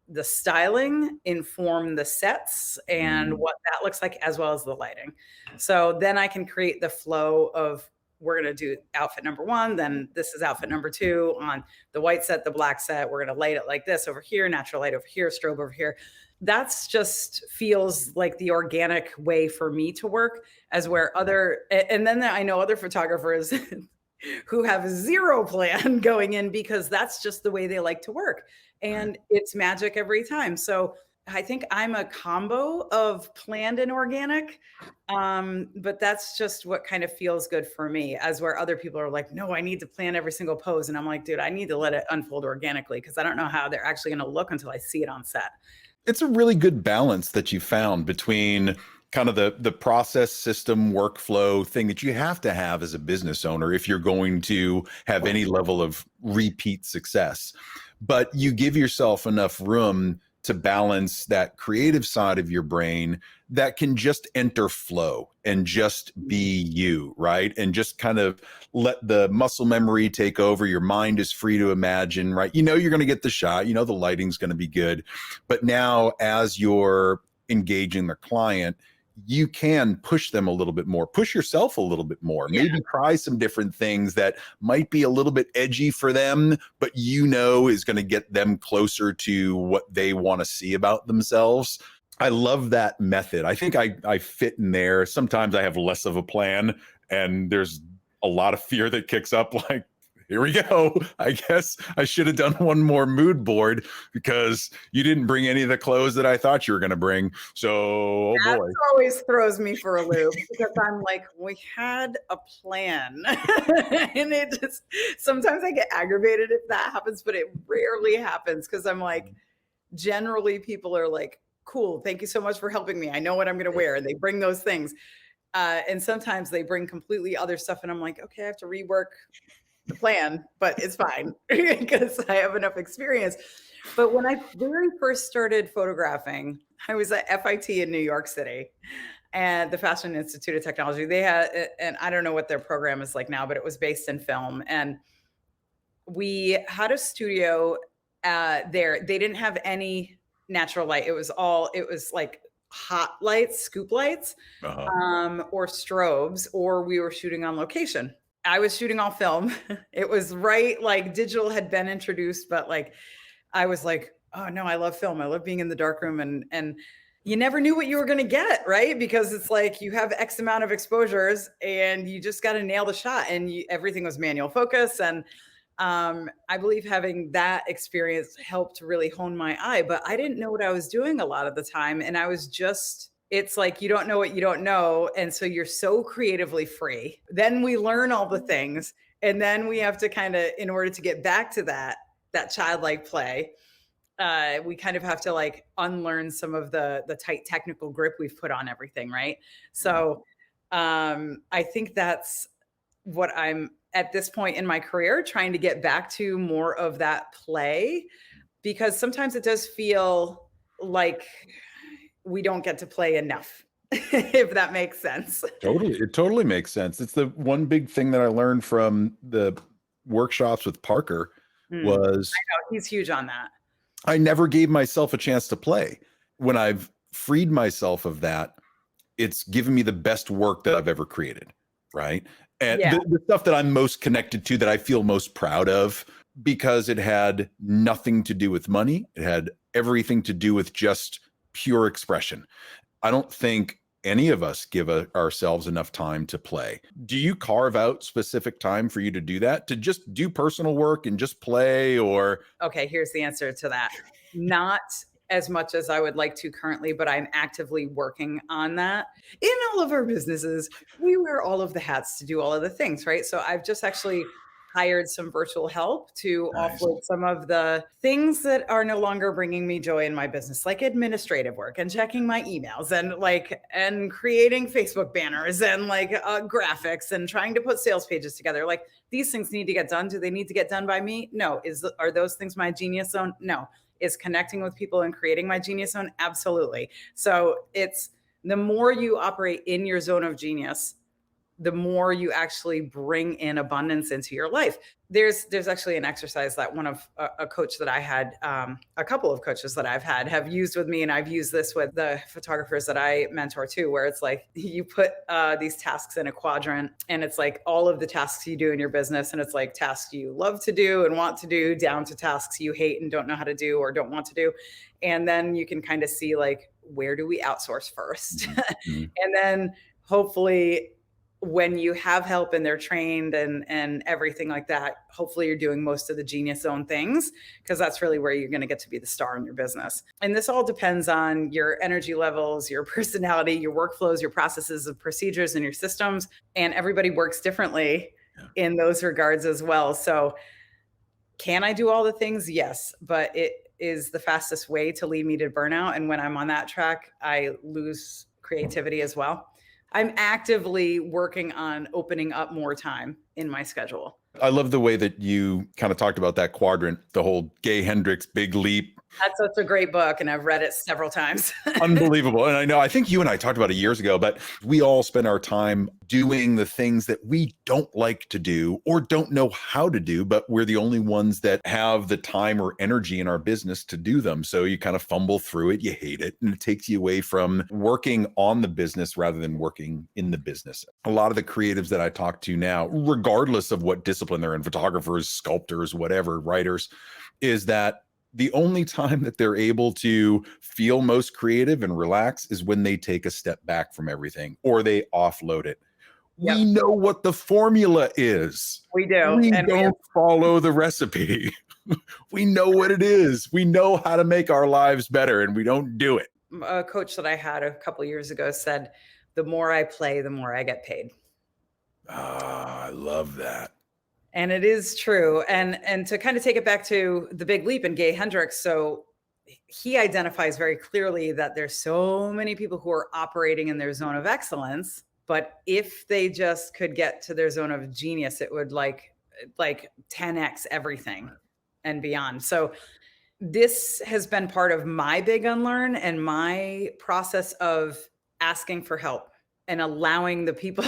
the styling inform the sets and what that looks like, as well as the lighting. So then I can create the flow of, we're going to do outfit number 1, then this is outfit number 2 on the white set, the black set. We're going to light it like this over here, natural light over here, strobe over here. That's just feels like the organic way for me to work, as where and then I know other photographers who have zero plan going in because that's just the way they like to work. And it's magic every time. So I think I'm a combo of planned and organic. But that's just what kind of feels good for me, as where other people are like, no, I need to plan every single pose. And I'm like, dude, I need to let it unfold organically because I don't know how they're actually going to look until I see it on set.
It's a really good balance that you found between kind of the process system workflow thing that you have to have as a business owner if you're going to have any level of repeat success. But you give yourself enough room to balance that creative side of your brain that can just enter flow and just be you, right? And just kind of let the muscle memory take over. Your mind is free to imagine, right? You know, you're going to get the shot, you know, the lighting's going to be good. But now as you're engaging the client, you can push them a little bit more, push yourself a little bit more, maybe try some different things that might be a little bit edgy for them, but you know is going to get them closer to what they want to see about themselves. I love that method. I think I fit in there. Sometimes I have less of a plan and there's a lot of fear that kicks up, like, here we go. I guess I should have done one more mood board because you didn't bring any of the clothes that I thought you were going to bring. So, oh
that
boy.
always throws me for a loop because I'm like, we had a plan. And it just, sometimes I get aggravated if that happens, but it rarely happens because I'm like, generally people are like, cool, thank you so much for helping me. I know what I'm going to wear. And they bring those things. And sometimes they bring completely other stuff. And I'm like, okay, I have to rework the plan, but it's fine because I have enough experience. But when I very first started photographing, I was at FIT in New York City and the Fashion Institute of Technology. They had, and I don't know what their program is like now, but it was based in film. And we had a studio there. They didn't have any natural light. It was like hot lights, scoop lights, or strobes, or we were shooting on location. I was shooting all film. It was right, like digital had been introduced, but like I was like, oh no, I love film. I love being in the darkroom, and you never knew what you were going to get, right? Because it's like you have X amount of exposures and you just got to nail the shot, and everything was manual focus. And I believe having that experience helped really hone my eye, but I didn't know what I was doing a lot of the time. And I was just, it's like, you don't know what you don't know. And so you're so creatively free. Then we learn all the things. And then we have to kind of, in order to get back to that childlike play, we kind of have to like unlearn some of the tight technical grip we've put on everything. Right. So I think that's what I'm at this point in my career, trying to get back to more of that play, because sometimes it does feel like we don't get to play enough, if that makes sense.
Totally. It totally makes sense. It's the one big thing that I learned from the workshops with Parker was
I know, he's huge on that.
I never gave myself a chance to play. When I've freed myself of that, it's given me the best work that I've ever created. Right. And the stuff that I'm most connected to, that I feel most proud of, because it had nothing to do with money. It had everything to do with just pure expression. I don't think any of us give ourselves enough time to play. Do you carve out specific time for you to do that, to just do personal work and just play? Or
okay, here's the answer to that. Not as much as I would like to currently, but I'm actively working on that. In all of our businesses, we wear all of the hats to do all of the things, right? So I've just actually hired some virtual help to
Nice.
offload some of the things that are no longer bringing me joy in my business, like administrative work and checking my emails and creating Facebook banners and graphics and trying to put sales pages together. Like these things need to get done. Do they need to get done by me? No. Are those things my genius zone? No. Is connecting with people and creating my genius zone? Absolutely. So it's the more you operate in your zone of genius, the more you actually bring in abundance into your life. There's actually an exercise that one of a coach that I had, a couple of coaches that I've had have used with me, and I've used this with the photographers that I mentor too, where it's like you put these tasks in a quadrant, and it's like all of the tasks you do in your business, and it's like tasks you love to do and want to do, down to tasks you hate and don't know how to do or don't want to do, and then you can kind of see like where do we outsource first,
Mhm.
and then hopefully when you have help and they're trained and everything like that, hopefully you're doing most of the genius zone things because that's really where you're going to get to be the star in your business. And this all depends on your energy levels, your personality, your workflows, your processes and procedures and your systems. And everybody works differently
Yeah.
in those regards as well. So can I do all the things? Yes, but it is the fastest way to lead me to burnout. And when I'm on that track, I lose creativity as well. I'm actively working on opening up more time in my schedule.
I love the way that you kind of talked about that quadrant, the whole Gay Hendricks Big Leap.
That's such a great book, and I've read it several times.
Unbelievable. And I know, I think you and I talked about it years ago, but we all spend our time doing the things that we don't like to do or don't know how to do, but we're the only ones that have the time or energy in our business to do them. So you kind of fumble through it, you hate it, and it takes you away from working on the business rather than working in the business. A lot of the creatives that I talk to now, regardless of what discipline they're in, photographers, sculptors, whatever, writers, is that the only time that they're able to feel most creative and relax is when they take a step back from everything or they offload it. We
Yep,
know what the formula is.
we do.
We
And we have
don't follow the recipe. We know what it is. We know how to make our lives better and we don't do it.
a coach that I had a couple years ago said, the more I play, the more I get paid.
Ah, I love that.
And it is true. And to kind of take it back to the big leap and Gay Hendricks, so he identifies very clearly that there's so many people who are operating in their zone of excellence, but if they just could get to their zone of genius, it would like 10x everything and beyond. So this has been part of my big unlearn and my process of asking for help and allowing the people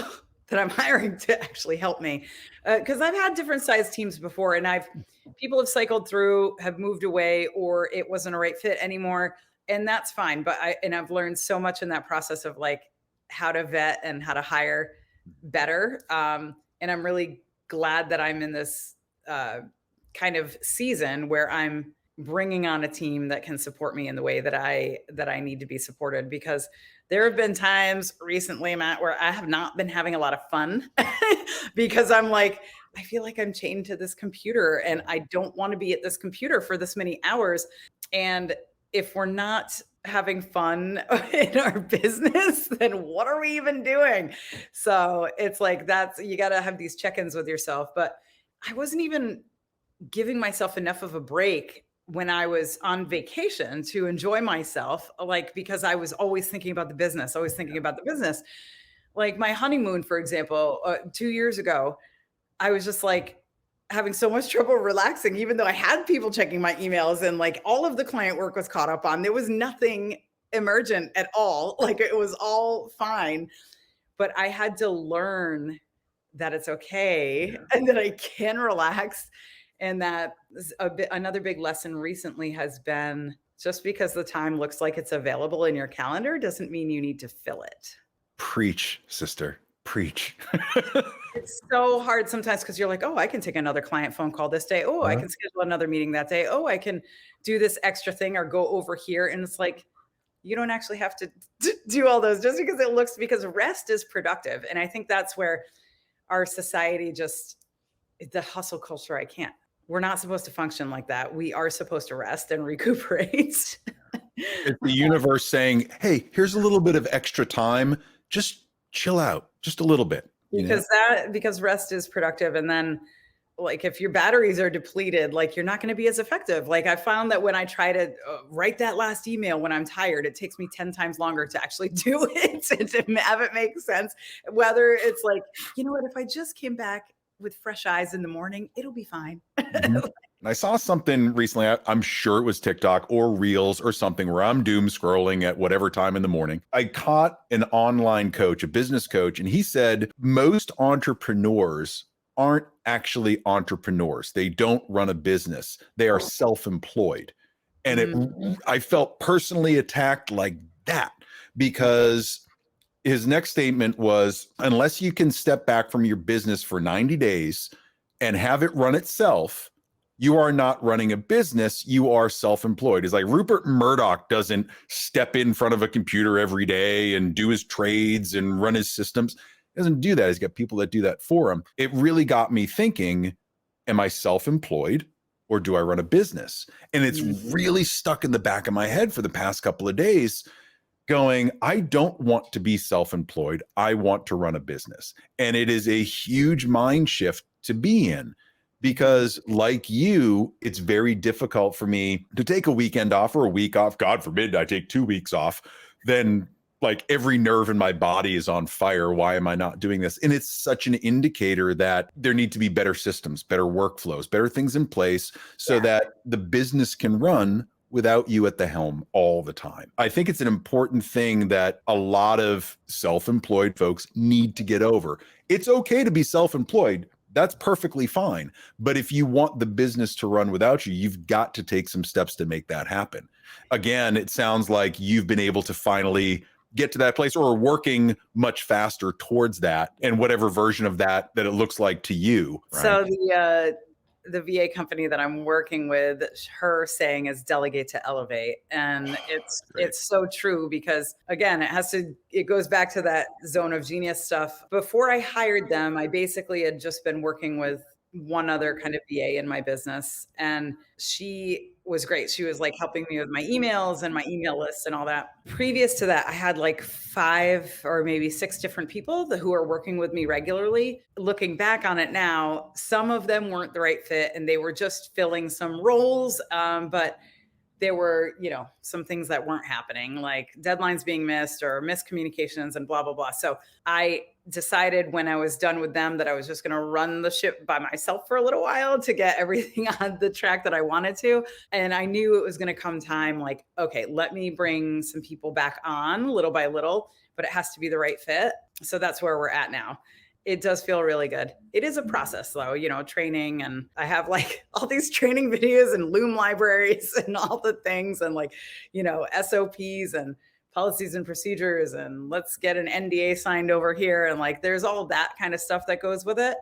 that I'm hiring to actually help me. Because I've had different size teams before, and people have cycled through, have moved away, or it wasn't a right fit anymore, and that's fine. But I've learned so much in that process of like how to vet and how to hire better. And I'm really glad that I'm in this kind of season where I'm bringing on a team that can support me in the way that I need to be supported, because there have been times recently, Matt, where I have not been having a lot of fun because I'm like, I feel like I'm chained to this computer and I don't want to be at this computer for this many hours. And if we're not having fun in our business, then what are we even doing? So it's like you got to have these check-ins with yourself. But I wasn't even giving myself enough of a break when I was on vacation to enjoy myself, like because I was always thinking about the business, always thinking about the business. Like my honeymoon, for example, 2 years ago, I was just like having so much trouble relaxing, even though I had people checking my emails and like all of the client work was caught up on. There was nothing emergent at all. Like it was all fine. But I had to learn that it's okay
Yeah.
and that I can relax. And that is another big lesson recently has been just because the time looks like it's available in your calendar doesn't mean you need to fill it.
Preach, sister. Preach.
It's so hard sometimes because you're like, oh, I can take another client phone call this day. Oh, I
Huh?
can schedule another meeting that day. Oh, I can do this extra thing or go over here. And it's like, you don't actually have to do all those just because it looks, because rest is productive. And I think that's where our society just, the hustle culture, I can't. We're not supposed to function like that. We are supposed to rest and recuperate.
It's the universe saying, hey, here's a little bit of extra time. Just chill out just a little bit, you know?
Because rest is productive. And then like if your batteries are depleted, like you're not going to be as effective. Like I found that when I try to write that last email when I'm tired, it takes me 10 times longer to actually do it and to have it make sense. Whether it's like, you know what, if I just came back with fresh eyes in the morning, it'll be fine.
Mhm. I saw something recently. I'm sure it was TikTok or Reels or something where I'm doom scrolling at whatever time in the morning. I caught an online coach, a business coach, and he said most entrepreneurs aren't actually entrepreneurs. They don't run a business. They are self-employed. And I felt personally attacked like that because his next statement was, unless you can step back from your business for 90 days and have it run itself, you are not running a business. You are self-employed. It's like Rupert Murdoch doesn't step in front of a computer every day and do his trades and run his systems. He doesn't do that. He's got people that do that for him. It really got me thinking, am I self-employed or do I run a business? And it's really stuck in the back of my head for the past couple of days going, I don't want to be self-employed. I want to run a business. And it is a huge mind shift to be in because like you, it's very difficult for me to take a weekend off or a week off. God forbid I take 2 weeks off. Then like every nerve in my body is on fire. Why am I not doing this? And it's such an indicator that there need to be better systems, better workflows, better things in place so that the business can run without you at the helm all the time. I think it's an important thing that a lot of self-employed folks need to get over. It's okay to be self-employed. That's perfectly fine. But if you want the business to run without you, you've got to take some steps to make that happen. Again, it sounds like you've been able to finally get to that place or are working much faster towards that and whatever version of that it looks like to you. Right?
So the VA company that I'm working with, her saying is delegate to elevate. And it's so true because again, it goes back to that zone of genius stuff. Before I hired them, I basically had just been working with one other kind of VA in my business. And she was great. She was like helping me with my emails and my email list and all that. Previous to that, I had like 5 or maybe 6 different people who are working with me regularly. Looking back on it now, some of them weren't the right fit and they were just filling some roles. But there were, some things that weren't happening, like deadlines being missed or miscommunications and blah, blah, blah. So I decided when I was done with them that I was just going to run the ship by myself for a little while to get everything on the track that I wanted to. And I knew it was going to come time like, okay, let me bring some people back on little by little, but it has to be the right fit. So that's where we're at now. It does feel really good. It is a process though, training, and I have like all these training videos and Loom libraries and all the things and like, SOPs and policies and procedures and let's get an NDA signed over here. And like, there's all that kind of stuff that goes with it.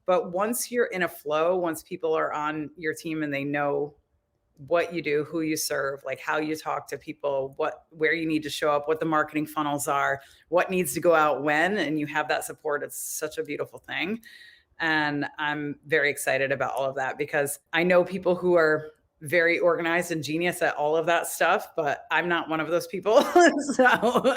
But once you're in a flow, once people are on your team and they know what you do, who you serve, like how you talk to people, where you need to show up, what the marketing funnels are, what needs to go out when, and you have that support, it's such a beautiful thing. And I'm very excited about all of that because I know people who are very organized and genius at all of that stuff, but I'm not one of those people. So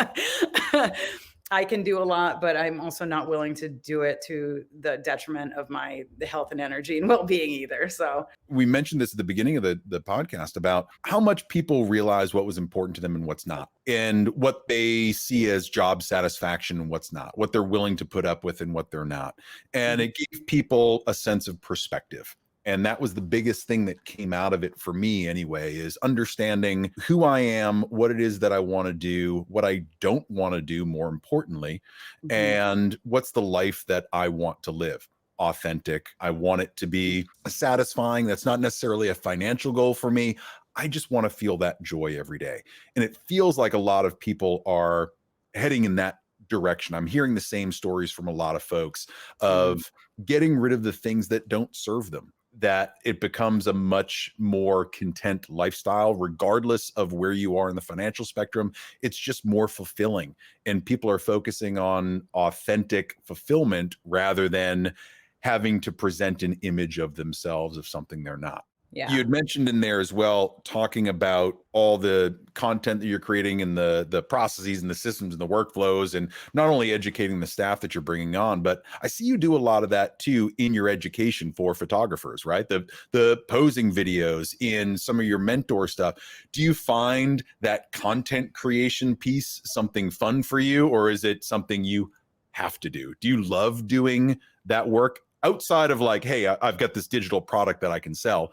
I can do a lot, but I'm also not willing to do it to the detriment of my health and energy and well-being either. So
we mentioned this at the beginning of the podcast about how much people realize what was important to them and what's not, and what they see as job satisfaction and what's not, what they're willing to put up with and what they're not. And it gave people a sense of perspective. And that was the biggest thing that came out of it for me anyway, is understanding who I am, what it is that I want to do, what I don't want to do, more importantly, and what's the life that I want to live. Authentic. I want it to be satisfying. That's not necessarily a financial goal for me. I just want to feel that joy every day. And it feels like a lot of people are heading in that direction. I'm hearing the same stories from a lot of folks of getting rid of the things that don't serve them, that it becomes a much more content lifestyle, regardless of where you are in the financial spectrum. It's just more fulfilling. And people are focusing on authentic fulfillment rather than having to present an image of themselves of something they're not.
Yeah.
You had mentioned in there as well, talking about all the content that you're creating and the processes and the systems and the workflows, and not only educating the staff that you're bringing on, but I see you do a lot of that too in your education for photographers, right? The posing videos in some of your mentor stuff. Do you find that content creation piece something fun for you, or is it something you have to do? Do you love doing that work outside of like, hey, I've got this digital product that I can sell?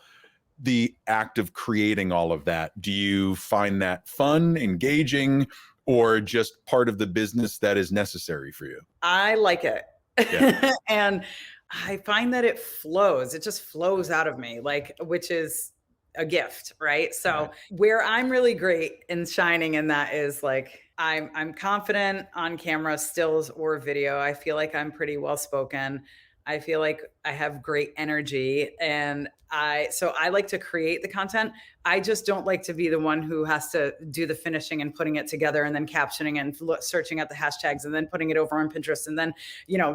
The act of creating all of that, do you find that fun, engaging, or just part of the business that is necessary for you?
I like it.
Yeah.
And I find that it flows. It just flows out of me, like, which is a gift, right?
Right.
So where I'm really great in shining in that is like I'm confident on camera, stills or video. I feel like I'm pretty well spoken. I feel like I have great energy, and I like to create the content. I just don't like to be the one who has to do the finishing and putting it together and then captioning and searching at the hashtags and then putting it over on Pinterest and then,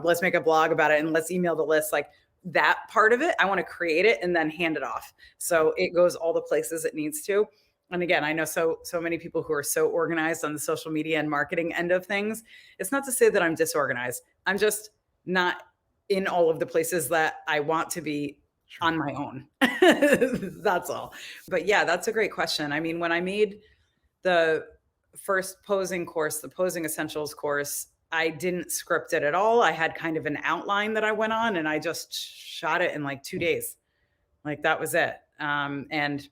let's make a blog about it and let's email the list. Like that part of it, I want to create it and then hand it off. So it goes all the places it needs to. And again, I know so many people who are so organized on the social media and marketing end of things. It's not to say that I'm disorganized. I'm just not in all of the places that I want to be
Sure.
on my own. That's all. But yeah, that's a great question. I mean, when I made the first posing course, the posing essentials course, I didn't script it at all. I had kind of an outline that I went on and I just shot it in like 2 days. Like that was it. And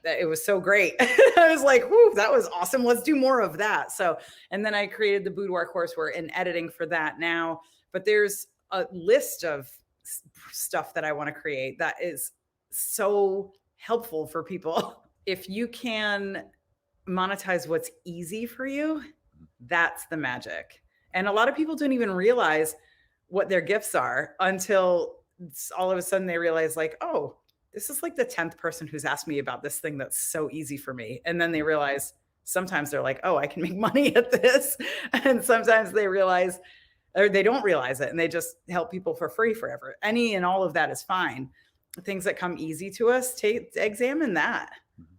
it was so great. I was like, whoo, that was awesome. Let's do more of that. So, and then I created the boudoir course. We're in editing for that now, but there's a list of stuff that I want to create that is so helpful for people. If you can monetize what's easy for you, that's the magic. And a lot of people don't even realize what their gifts are until all of a sudden they realize, like, oh, this is like the 10th person who's asked me about this thing that's so easy for me. And then they realize sometimes they're like, oh, I can make money at this. And sometimes they realize, or they don't realize it and they just help people for free forever. Any and all of that is fine. Things that come easy to us, examine that.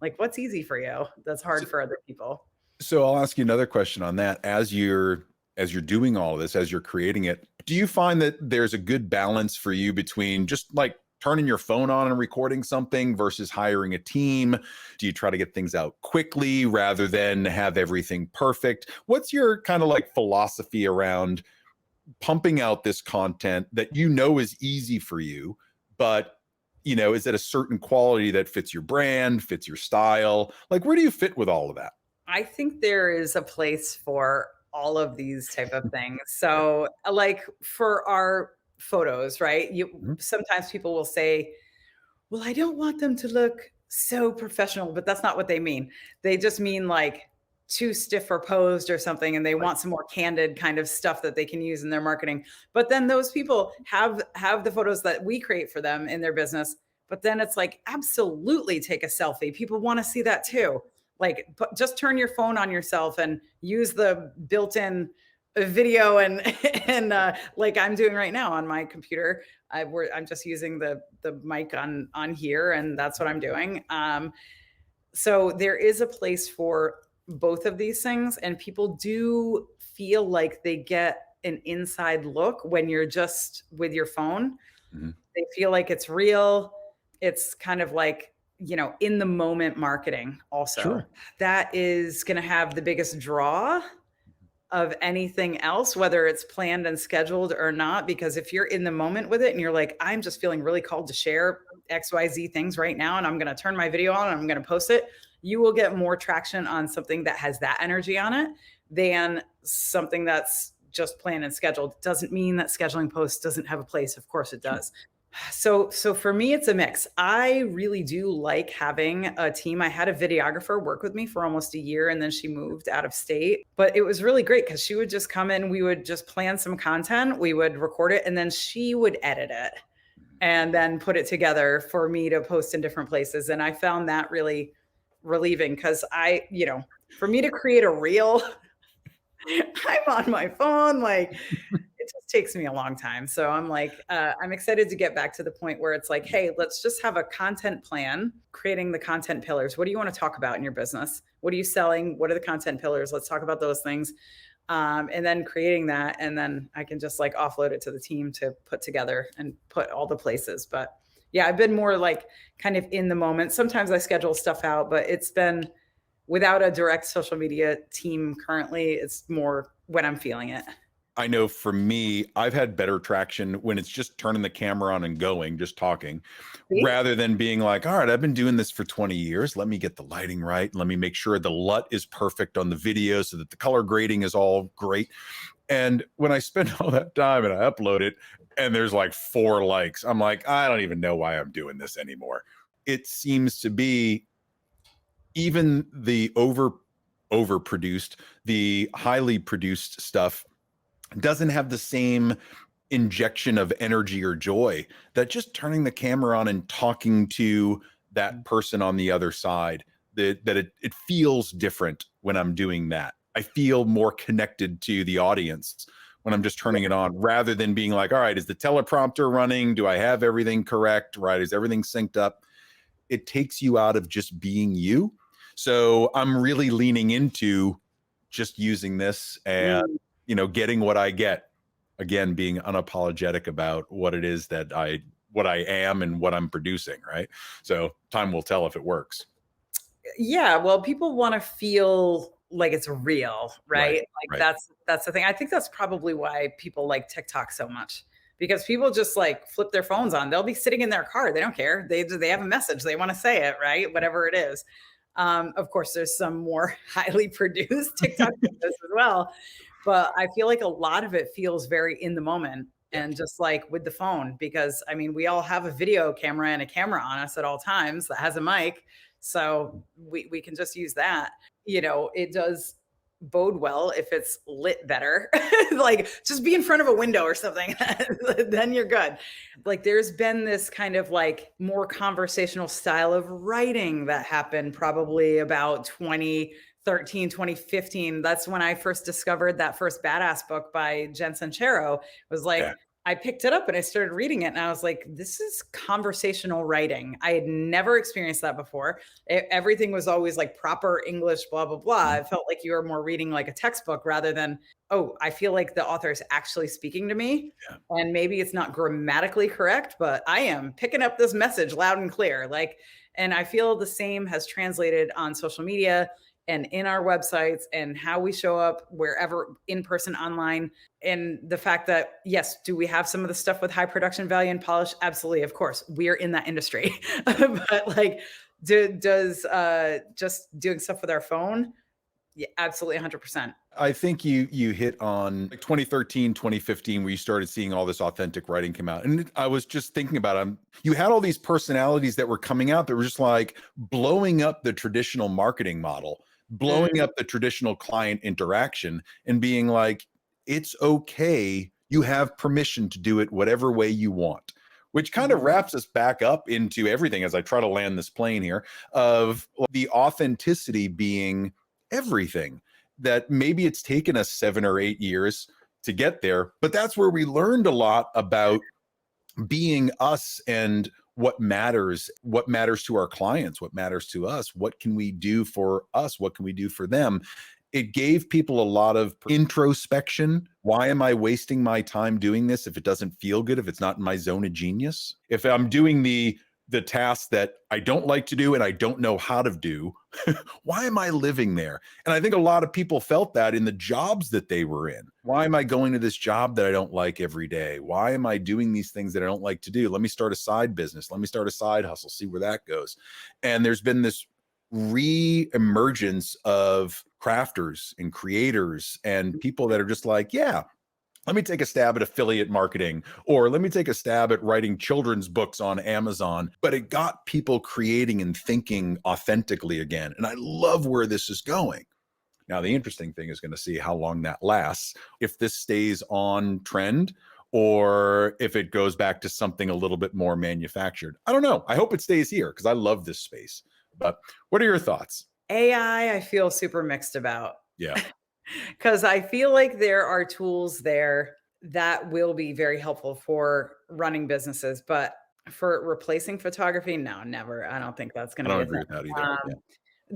Like what's easy for you that's hard for other people.
So I'll ask you another question on that. As you're doing all of this, as you're creating it, do you find that there's a good balance for you between just like turning your phone on and recording something versus hiring a team? Do you try to get things out quickly rather than have everything perfect? What's your kind of like philosophy around pumping out this content that you know is easy for you, but is at a certain quality that fits your brand, fits your style? Like, where do you fit with all of that?
I think there is a place for all of these type of things. So like for our photos, right?
Mhm.
Sometimes people will say, well, I don't want them to look so professional, but that's not what they mean. They just mean like too stiff or posed or something, and they
Right.
want some more candid kind of stuff that they can use in their marketing. But then those people have the photos that we create for them in their business. But then it's like, absolutely take a selfie. People want to see that too. Like, just turn your phone on yourself and use the built-in video and and like I'm doing right now on my computer. I'm just using the mic on here, and that's what I'm doing. So there is a place for both of these things, and people do feel like they get an inside look when you're just with your phone.
Mhm.
They feel like it's real. It's kind of like, in the moment marketing also.
Sure.
That is going to have the biggest draw of anything else, whether it's planned and scheduled or not. Because if you're in the moment with it and you're like, I'm just feeling really called to share XYZ things right now, and I'm going to turn my video on and I'm going to post it, you will get more traction on something that has that energy on it than something that's just planned and scheduled. Doesn't mean that scheduling posts doesn't have a place. Of course it
Sure.
does. So for me, it's a mix. I really do like having a team. I had a videographer work with me for almost a year, and then she moved out of state. But it was really great because she would just come in, we would just plan some content, we would record it, and then she would edit it and then put it together for me to post in different places. And I found that really relieving because for me to create a reel, I'm on my phone, like it just takes me a long time. So I'm like, I'm excited to get back to the point where it's like, hey, let's just have a content plan, creating the content pillars. What do you want to talk about in your business? What are you selling? What are the content pillars? Let's talk about those things. And then creating that, and then I can just like offload it to the team to put together and put all the places. But yeah, I've been more like kind of in the moment. Sometimes I schedule stuff out, but it's been without a direct social media team currently. It's more when I'm feeling it.
I know for me, I've had better traction when it's just turning the camera on and going, just talking,
See?
rather than being like, all right, I've been doing this for 20 years. Let me get the lighting right. Let me make sure the LUT is perfect on the video so that the color grading is all great. And when I spend all that time and I upload it and there's like 4 likes, I'm like, I don't even know why I'm doing this anymore. It seems to be even the overproduced, the highly produced stuff doesn't have the same injection of energy or joy that just turning the camera on and talking to that person on the other side, that it feels different when I'm doing that. I feel more connected to the audience when I'm just turning it on, rather than being like, all right, is the teleprompter running? Do I have everything correct? Right? Is everything synced up? It takes you out of just being you. So I'm really leaning into just using this and,
Mm.
getting what I get. Again, being unapologetic about what it is that what I am and what I'm producing, right? So time will tell if it works.
Yeah, well, people want to feel like it's real,
Right.
right? Like
Right.
that's the thing. I think that's probably why people like TikTok so much, because people just like flip their phones on. They'll be sitting in their car. They don't care. They have a message. They want to say it, right? Whatever it is. Of course, there's some more highly produced TikTok videos as well, but I feel like a lot of it feels very in the moment
Yeah.
and just like with the phone, because I mean, we all have a video camera and a camera on us at all times that has a mic. So we can just use that. It does bode well if it's lit better. Like just be in front of a window or something, then you're good. Like there's been this kind of like more conversational style of writing that happened probably about 2013, 2015. That's when I first discovered that first badass book by Jen Sincero. It was
Yeah.
like I picked it up and I started reading it and I was like, this is conversational writing. I had never experienced that before. Everything was always like proper English, blah, blah, blah.
Mhm.
It felt like you were more reading like a textbook rather than, oh, I feel like the author is actually speaking to me.
Yeah.
And maybe it's not grammatically correct, but I am picking up this message loud and clear. Like, and I feel the same has translated on social media and in our websites and how we show up wherever, in person, online. And the fact that, yes, do we have some of the stuff with high production value and polish? Absolutely, of course, we're in that industry. But like, does just doing stuff with our phone? Yeah, absolutely, 100%.
I think you hit on like 2013, 2015, where you started seeing all this authentic writing come out. And I was just thinking about you had all these personalities that were coming out that were just like blowing up the traditional marketing model, blowing
Mm,
up the traditional client interaction, and being like, it's okay. You have permission to do it whatever way you want. Which kind of
mhm.
wraps us back up into everything as I try to land this plane here of the authenticity being everything. That maybe it's taken us 7 or 8 years to get there, but that's where we learned a lot about being us and what matters to our clients, what matters to us, what can we do for us, what can we do for them. It gave people a lot of introspection. Why am I wasting my time doing this if it doesn't feel good, if it's not in my zone of genius? If I'm doing the task that I don't like to do and I don't know how to do, why am I living there? And I think a lot of people felt that in the jobs that they were in. Why am I going to this job that I don't like every day? Why am I doing these things that I don't like to do? Let me start a side business. Let me start a side hustle, see where that goes. And there's been this re-emergence of crafters and creators and people that are just like, yeah, let me take a stab at affiliate marketing, or let me take a stab at writing children's books on Amazon. But it got people creating and thinking authentically again. And I love where this is going. Now, the interesting thing is going to see how long that lasts, if this stays on trend or if it goes back to something a little bit more manufactured. I don't know. I hope it stays here because I love this space. But what are your thoughts?
AI, I feel super mixed about.
Yeah.
Because I feel like there are tools there that will be very helpful for running businesses. But for replacing photography, no, never. I don't think that's going
I
to be
don't
a thing.
agree with that either. Yeah.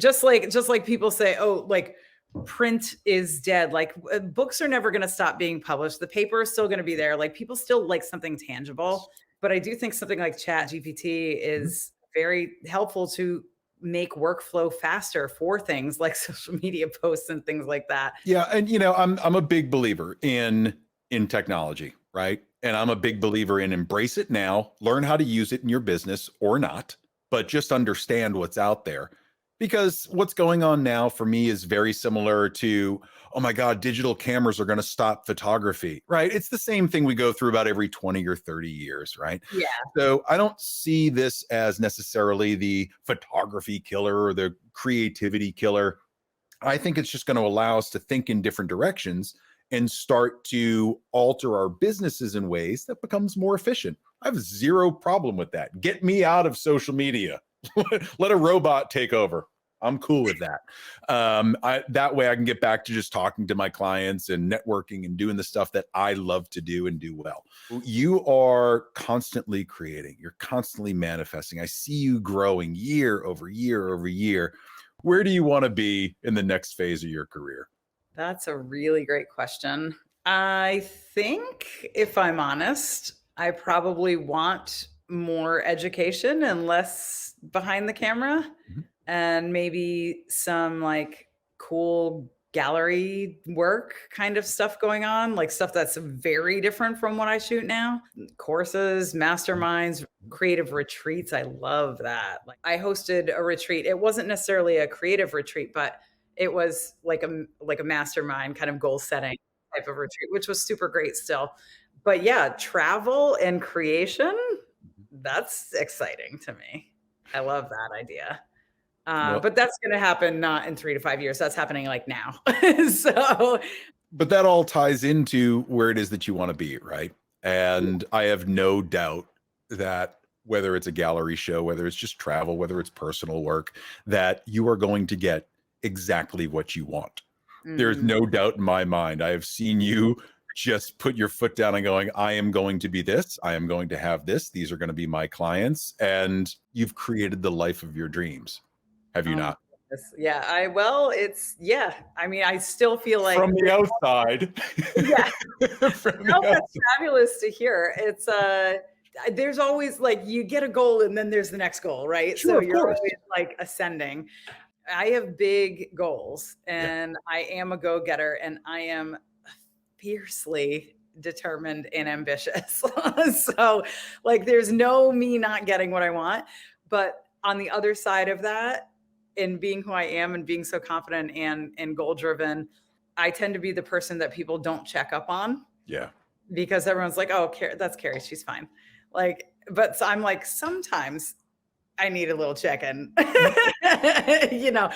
Just like people say, oh, like print is dead. Like books are never going to stop being published. The paper is still going to be there. Like people still like something tangible. But I do think something like Chat GPT
Mhm.
is very helpful to make workflow faster for things like social media posts and things like that.
Yeah, and I'm a big believer in technology, right? And I'm a big believer in embrace it now, learn how to use it in your business or not, but just understand what's out there. Because what's going on now for me is very similar to, oh my God, digital cameras are going to stop photography, right? It's the same thing we go through about every 20 or 30 years, right?
Yeah.
So I don't see this as necessarily the photography killer or the creativity killer. I think it's just going to allow us to think in different directions and start to alter our businesses in ways that becomes more efficient. I have zero problem with that. Get me out of social media. Let a robot take over. I'm cool with that. That way I can get back to just talking to my clients and networking and doing the stuff that I love to do and do well. You are constantly creating. You're constantly manifesting. I see you growing year over year over year. Where do you want to be in the next phase of your career?
That's a really great question. I think, if I'm honest, I probably want more education and less behind the camera,
Mhm.
and maybe some like cool gallery work kind of stuff going on, like stuff that's very different from what I shoot now. Courses, masterminds, creative retreats. I love that. Like I hosted a retreat. It wasn't necessarily a creative retreat, but it was like a mastermind kind of goal setting type of retreat, which was super great still. But yeah, travel and creation, that's exciting to me. I love that idea.
Well,
But that's going to happen not in 3 to 5 years. That's happening like now. So
but that all ties into where it is that you want to be, right? And I have no doubt that whether it's a gallery show, whether it's just travel, whether it's personal work, that you are going to get exactly what you want. There's
mhm.
no doubt in my mind. I have seen you just put your foot down and going, I am going to be this. I am going to have this. These are going to be my clients. And you've created the life of your dreams. Have you
Oh my
not?
goodness. Yeah, yeah. I mean, I still feel like
From the outside.
yeah.
From
No,
the
that's
outside.
fabulous to hear. There's always like you get a goal and then there's the next goal, right?
Sure,
So
of
you're
course.
always like ascending. I have big goals
Yeah.
and I am a go-getter and I am fiercely determined and ambitious. So like there's no me not getting what I want. But on the other side of that, in being who I am and being so confident and goal driven, I tend to be the person that people don't check up on
Yeah.
because everyone's like, "Oh, that's Carrie, she's fine." Like, but so I'm like, sometimes I need a little check-in, you know,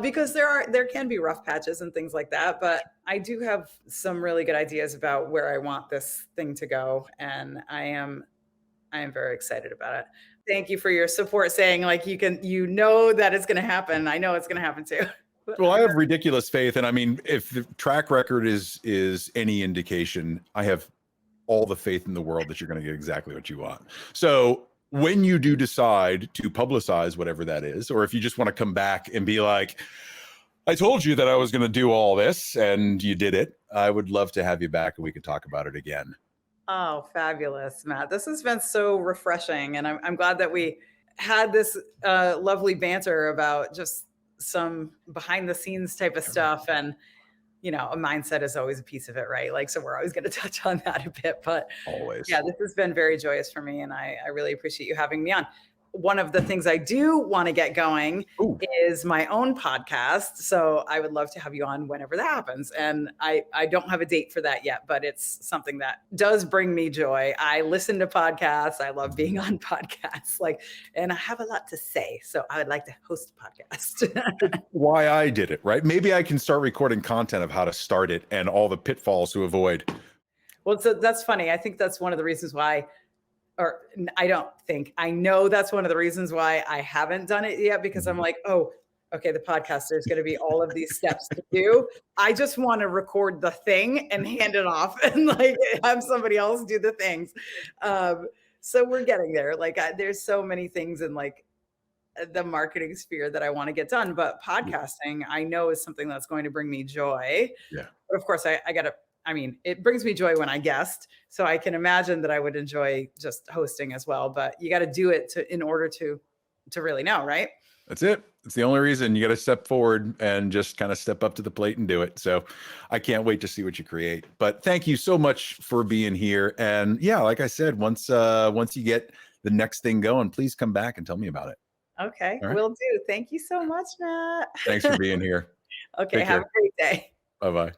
because there can be rough patches and things like that. But I do have some really good ideas about where I want this thing to go, and I am very excited about it. Thank you for your support, saying like you know that it's going to happen. I know it's going to happen too. But
Well, I
I'm
have
very
ridiculous faith, and I mean, if the track record is any indication, I have all the faith in the world that you're going to get exactly what you want. So when you do decide to publicize whatever that is, or if you just want to come back and be like, I told you that I was going to do all this and you did it, I would love to have you back and we could talk about it again.
Oh, fabulous, Matt. This has been so refreshing. And I'm glad that we had this lovely banter about just some behind the scenes type of stuff. And, a mindset is always a piece of it, right? Like, so we're always going to touch on that a bit. But
Always.
yeah, this has been very joyous for me. And I really appreciate you having me on. One of the things I do want to get going
Ooh.
is my own podcast. So I would love to have you on whenever that happens. And I don't have a date for that yet, but it's something that does bring me joy. I listen to podcasts. I love being on podcasts, and I have a lot to say. So I would like to host a podcast.
Why I did it, right? Maybe I can start recording content of how to start it and all the pitfalls to avoid.
Well, so that's funny. I think that's one of the reasons why, or I don't think, I know that's one of the reasons why I haven't done it yet, because I'm like, oh, okay, the podcast, there's going to be all of these steps to do. I just want to record the thing and hand it off and like have somebody else do the things. So we're getting there. Like there's so many things in like the marketing sphere that I want to get done, but
Yeah.
podcasting I know is something that's going to bring me joy.
Yeah.
But of course, I got to, I mean, it brings me joy when I guest. So I can imagine that I would enjoy just hosting as well, but you got to do it in order to really know, right?
That's it. It's the only reason. You got to step forward and just kind of step up to the plate and do it. So I can't wait to see what you create. But thank you so much for being here. And yeah, like I said, once you get the next thing going, please come back and tell me about it.
Okay,
All right.
will do. Thank you so much, Matt.
Thanks for being here.
Okay,
Take
have a
care.
great day.
Bye-bye.